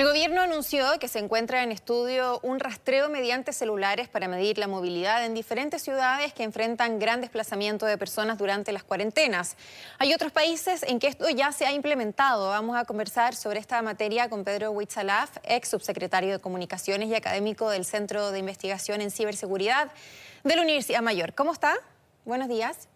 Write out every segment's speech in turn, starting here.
El gobierno anunció que se encuentra en estudio un rastreo mediante celulares para medir la movilidad en diferentes ciudades que enfrentan gran desplazamiento de personas durante las cuarentenas. Hay otros países en que esto ya se ha implementado. Vamos a conversar sobre esta materia con Pedro Huitzalaf, ex subsecretario de Comunicaciones y académico del Centro de Investigación en Ciberseguridad de la Universidad Mayor. ¿Cómo está? Buenos días.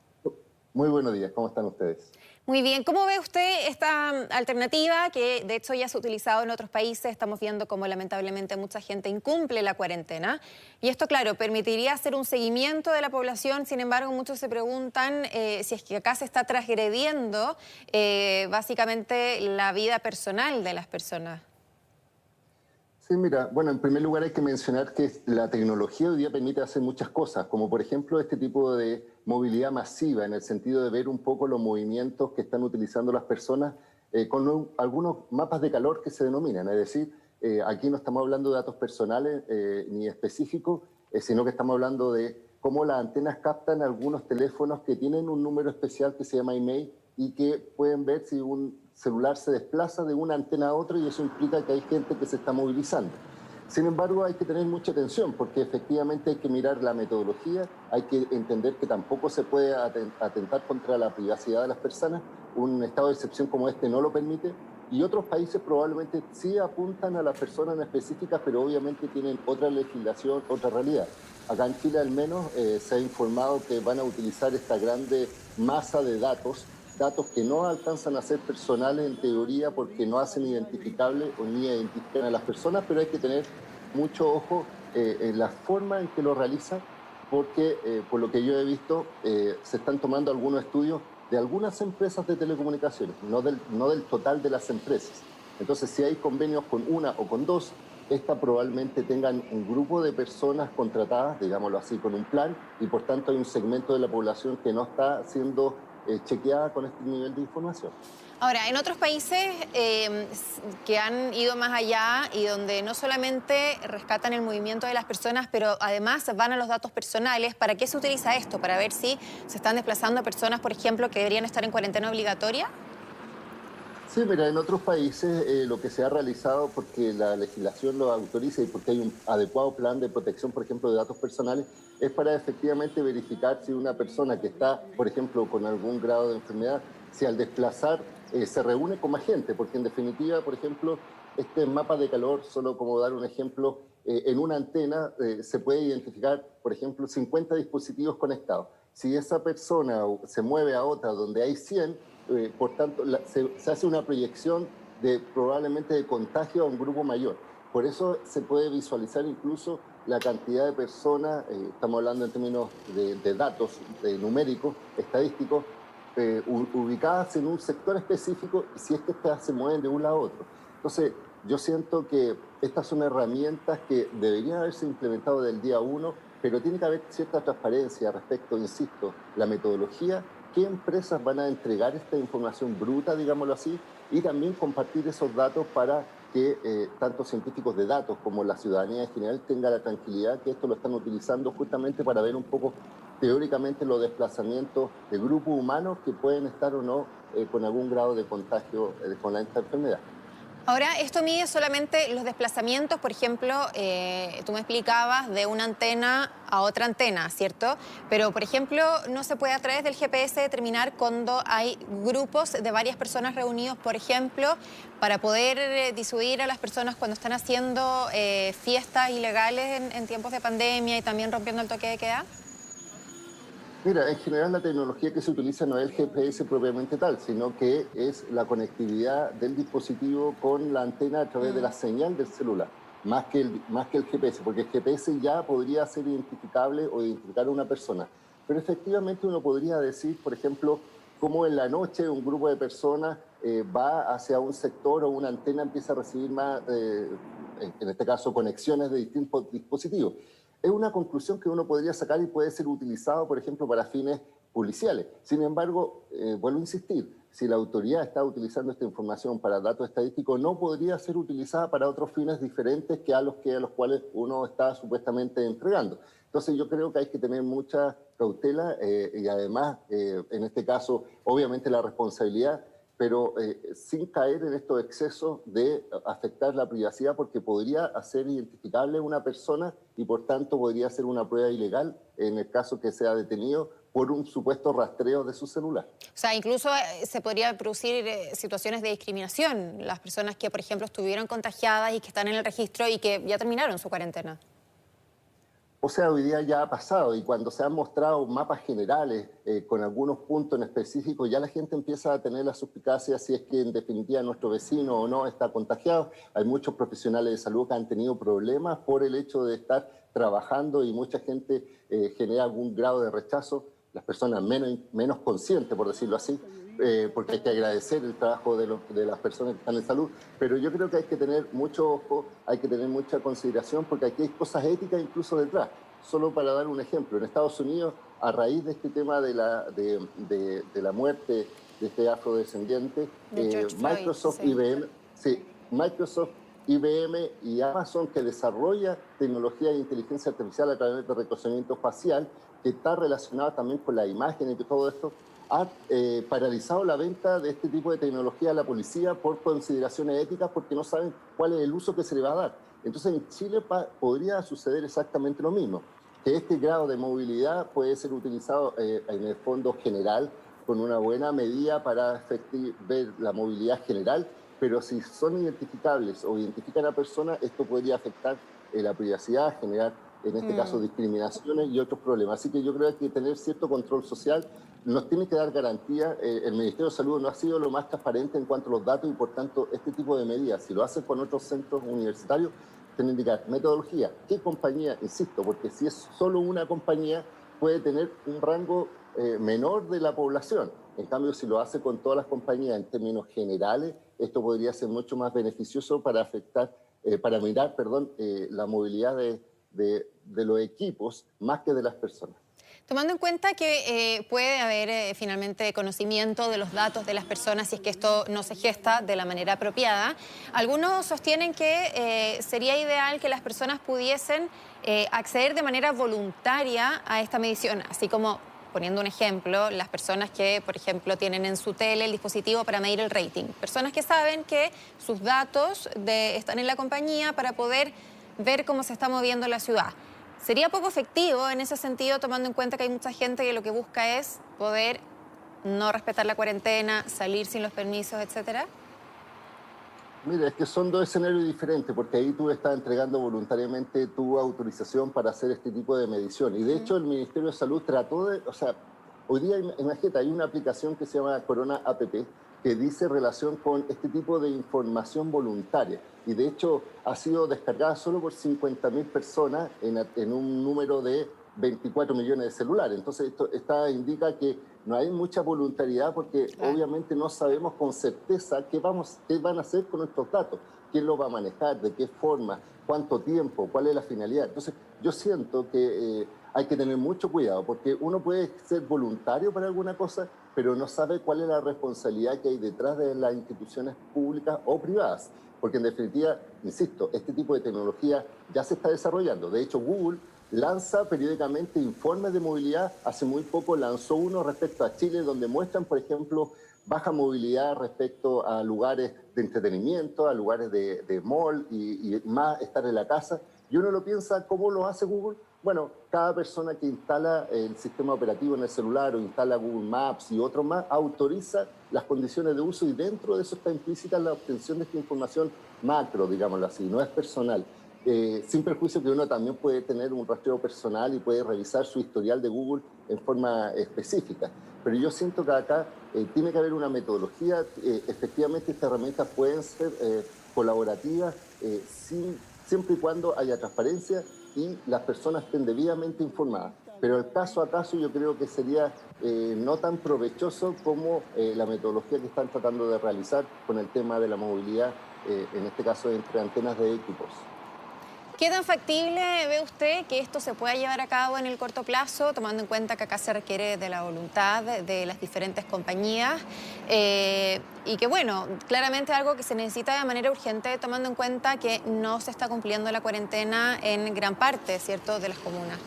Muy buenos días, ¿cómo están ustedes? Muy bien, ¿cómo ve usted esta alternativa que de hecho ya se ha utilizado en otros países? Estamos viendo cómo lamentablemente mucha gente incumple la cuarentena y esto, claro, permitiría hacer un seguimiento de la población. Sin embargo, muchos se preguntan si es que acá se está transgrediendo básicamente la vida personal de las personas. Sí, mira, bueno, en primer lugar hay que mencionar que la tecnología hoy día permite hacer muchas cosas, como por ejemplo este tipo de movilidad masiva, en el sentido de ver un poco los movimientos que están utilizando las personas con algunos mapas de calor que se denominan. Es decir, aquí no estamos hablando de datos personales ni específicos, sino que estamos hablando de cómo las antenas captan algunos teléfonos que tienen un número especial que se llama email y que pueden ver si un celular se desplaza de una antena a otra, y eso implica que hay gente que se está movilizando. Sin embargo, hay que tener mucha atención porque efectivamente hay que mirar la metodología, hay que entender que tampoco se puede atentar contra la privacidad de las personas. Un estado de excepción como este no lo permite, y otros países probablemente sí apuntan a las personas en específicas, pero obviamente tienen otra legislación, otra realidad. Acá en Chile al menos se ha informado que van a utilizar esta grande masa de datos que no alcanzan a ser personales en teoría porque no hacen identificables o ni identifican a las personas, pero hay que tener mucho ojo en la forma en que lo realizan, porque por lo que yo he visto se están tomando algunos estudios de algunas empresas de telecomunicaciones, no del total de las empresas. Entonces, si hay convenios con una o con dos, esta probablemente tengan un grupo de personas contratadas, digámoslo así, con un plan, y por tanto hay un segmento de la población que no está siendo chequeada con este nivel de información. Ahora, en otros países que han ido más allá y donde no solamente rescatan el movimiento de las personas, pero además van a los datos personales, ¿para qué se utiliza esto? ¿Para ver si se están desplazando personas, por ejemplo, que deberían estar en cuarentena obligatoria? Sí, mira, en otros países lo que se ha realizado, porque la legislación lo autoriza y porque hay un adecuado plan de protección, por ejemplo, de datos personales, es para efectivamente verificar si una persona que está, por ejemplo, con algún grado de enfermedad, si al desplazar se reúne con más gente, porque en definitiva, por ejemplo, este mapa de calor, solo como dar un ejemplo, en una antena se puede identificar, por ejemplo, 50 dispositivos conectados. Si esa persona se mueve a otra donde hay 100, por tanto, se hace una proyección de probablemente de contagio a un grupo mayor. Por eso se puede visualizar incluso la cantidad de personas, estamos hablando en términos de datos numéricos, estadísticos, ubicadas en un sector específico, y si es que estas se mueven de un lado a otro. Entonces, yo siento que estas son herramientas que deberían haberse implementado del día uno, pero tiene que haber cierta transparencia respecto, insisto, la metodología, qué empresas van a entregar esta información bruta, digámoslo así, y también compartir esos datos para que tanto científicos de datos como la ciudadanía en general tenga la tranquilidad que esto lo están utilizando justamente para ver un poco teóricamente los desplazamientos de grupos humanos que pueden estar o no con algún grado de contagio con esta enfermedad. Ahora, esto mide solamente los desplazamientos, por ejemplo, tú me explicabas de una antena a otra antena, ¿cierto? Pero, por ejemplo, no se puede a través del GPS determinar cuando hay grupos de varias personas reunidos, por ejemplo, para poder disuadir a las personas cuando están haciendo fiestas ilegales en tiempos de pandemia y también rompiendo el toque de queda. Mira, en general la tecnología que se utiliza no es el GPS propiamente tal, sino que es la conectividad del dispositivo con la antena a través de la señal del celular, más que el GPS, porque el GPS ya podría ser identificable o identificar a una persona. Pero efectivamente uno podría decir, por ejemplo, cómo en la noche un grupo de personas va hacia un sector o una antena empieza a recibir más, en este caso, conexiones de distintos dispositivos. Es una conclusión que uno podría sacar y puede ser utilizado, por ejemplo, para fines policiales. Sin embargo, vuelvo a insistir, si la autoridad está utilizando esta información para datos estadísticos, no podría ser utilizada para otros fines diferentes que a los cuales uno está supuestamente entregando. Entonces yo creo que hay que tener mucha cautela y además, en este caso, obviamente la responsabilidad, pero sin caer en estos excesos de afectar la privacidad, porque podría hacer identificable una persona y por tanto podría ser una prueba ilegal en el caso que sea detenido por un supuesto rastreo de su celular. O sea, incluso se podría producir situaciones de discriminación. Las personas que, por ejemplo, estuvieron contagiadas y que están en el registro y que ya terminaron su cuarentena. O sea, hoy día ya ha pasado y cuando se han mostrado mapas generales con algunos puntos en específico, ya la gente empieza a tener la suspicacia si es que en definitiva nuestro vecino o no está contagiado. Hay muchos profesionales de salud que han tenido problemas por el hecho de estar trabajando y mucha gente genera algún grado de rechazo, las personas menos conscientes, por decirlo así, porque hay que agradecer el trabajo de las personas que están en salud, pero yo creo que hay que tener mucho ojo, hay que tener mucha consideración, porque aquí hay cosas éticas incluso detrás. Solo para dar un ejemplo, en Estados Unidos, a raíz de este tema de la muerte de este afrodescendiente, De George Floyd, Microsoft, sí. IBM, sí, Microsoft, IBM y Amazon, que desarrolla tecnología de inteligencia artificial a través de reconocimiento facial, que está relacionado también con la imagen y todo esto, ha paralizado la venta de este tipo de tecnología a la policía por consideraciones éticas, porque no saben cuál es el uso que se le va a dar. Entonces en Chile podría suceder exactamente lo mismo, que este grado de movilidad puede ser utilizado en el fondo general con una buena medida para ver la movilidad general, pero si son identificables o identifican a personas, esto podría afectar la privacidad, generar en este caso discriminaciones y otros problemas. Así que yo creo que hay que tener cierto control social, nos tiene que dar garantía. El Ministerio de Salud no ha sido lo más transparente en cuanto a los datos y por tanto este tipo de medidas, si lo hacen con otros centros universitarios, tienen que indicar metodología, qué compañía, insisto, porque si es solo una compañía puede tener un rango menor de la población. En cambio, si lo hace con todas las compañías en términos generales, esto podría ser mucho más beneficioso para para mirar, la movilidad de los equipos más que de las personas. Tomando en cuenta que puede haber finalmente conocimiento de los datos de las personas si es que esto no se gesta de la manera apropiada, algunos sostienen que sería ideal que las personas pudiesen acceder de manera voluntaria a esta medición, así como, poniendo un ejemplo, las personas que, por ejemplo, tienen en su tele el dispositivo para medir el rating. Personas que saben que sus datos están en la compañía para poder ver cómo se está moviendo la ciudad. Sería poco efectivo en ese sentido, tomando en cuenta que hay mucha gente que lo que busca es poder no respetar la cuarentena, salir sin los permisos, etcétera. Mira, es que son dos escenarios diferentes, porque ahí tú estás entregando voluntariamente tu autorización para hacer este tipo de medición. Y de hecho el Ministerio de Salud trató de, o sea, hoy día, imagínate, hay una aplicación que se llama Corona App, que dice relación con este tipo de información voluntaria. Y de hecho ha sido descargada solo por 50.000 personas en un número de 24 millones de celulares. Entonces esta indica que no hay mucha voluntariedad porque obviamente no sabemos con certeza qué van a hacer con nuestros datos, quién los va a manejar, de qué forma, cuánto tiempo, cuál es la finalidad. Entonces yo siento que hay que tener mucho cuidado porque uno puede ser voluntario para alguna cosa, pero no sabe cuál es la responsabilidad que hay detrás de las instituciones públicas o privadas. Porque en definitiva, insisto, este tipo de tecnología ya se está desarrollando. De hecho, Google lanza periódicamente informes de movilidad. Hace muy poco lanzó uno respecto a Chile, donde muestran, por ejemplo, baja movilidad respecto a lugares de entretenimiento, a lugares de mall y más estar en la casa. Y uno lo piensa, ¿cómo lo hace Google? Bueno, cada persona que instala el sistema operativo en el celular o instala Google Maps y otros más, autoriza las condiciones de uso y dentro de eso está implícita la obtención de esta información macro, digámoslo así, no es personal. Sin perjuicio que uno también puede tener un rastreo personal y puede revisar su historial de Google en forma específica. Pero yo siento que acá tiene que haber una metodología. Efectivamente, estas herramientas pueden ser colaborativas siempre y cuando haya transparencia y las personas estén debidamente informadas. Pero el caso a caso yo creo que sería no tan provechoso como la metodología que están tratando de realizar con el tema de la movilidad, en este caso entre antenas de equipos. ¿Qué tan factible ve usted que esto se pueda llevar a cabo en el corto plazo, tomando en cuenta que acá se requiere de la voluntad de las diferentes compañías y que, bueno, claramente algo que se necesita de manera urgente, tomando en cuenta que no se está cumpliendo la cuarentena en gran parte, ¿cierto?, de las comunas?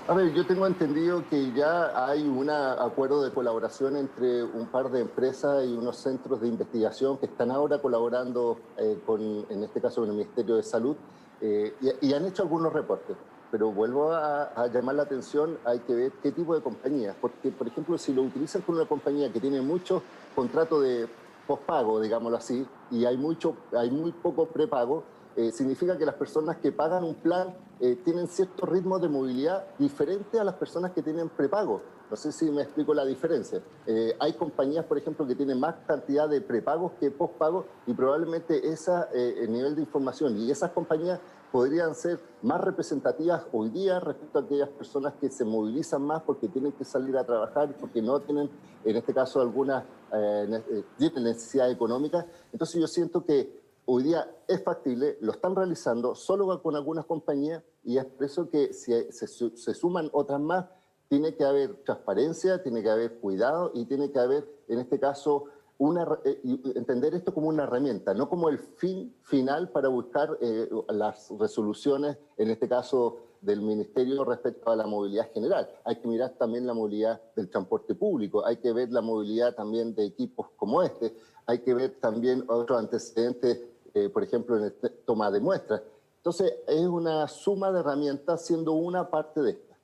A ver, yo tengo entendido que ya hay un acuerdo de colaboración entre un par de empresas y unos centros de investigación que están ahora colaborando en este caso, con el Ministerio de Salud, y han hecho algunos reportes. Pero vuelvo a llamar la atención, hay que ver qué tipo de compañías, porque, por ejemplo, si lo utilizan con una compañía que tiene muchos contratos de pospago, digámoslo así, y hay muy poco prepago, significa que las personas que pagan un plan tienen cierto ritmo de movilidad diferente a las personas que tienen prepago. No sé si me explico la diferencia. Hay compañías, por ejemplo, que tienen más cantidad de prepagos que postpagos y probablemente el nivel de información y esas compañías podrían ser más representativas hoy día respecto a aquellas personas que se movilizan más porque tienen que salir a trabajar, porque no tienen, en este caso, alguna necesidad económica. Entonces yo siento que hoy día es factible, lo están realizando solo con algunas compañías y es por eso que si se suman otras más, tiene que haber transparencia, tiene que haber cuidado y tiene que haber, en este caso, entender esto como una herramienta, no como el fin final para buscar las resoluciones, en este caso del Ministerio respecto a la movilidad general. Hay que mirar también la movilidad del transporte público, hay que ver la movilidad también de equipos como este, hay que ver también otros antecedentes, por ejemplo, en el toma de muestras. Entonces, es una suma de herramientas siendo una parte de esta.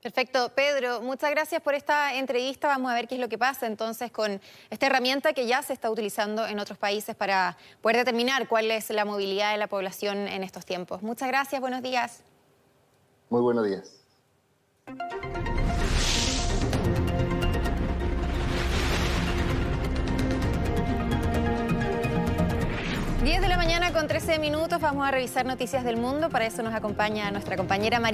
Perfecto. Pedro, muchas gracias por esta entrevista. Vamos a ver qué es lo que pasa entonces con esta herramienta que ya se está utilizando en otros países para poder determinar cuál es la movilidad de la población en estos tiempos. Muchas gracias, buenos días. Muy buenos días. 10 de la mañana con 13 minutos. Vamos a revisar noticias del mundo. Para eso nos acompaña nuestra compañera María.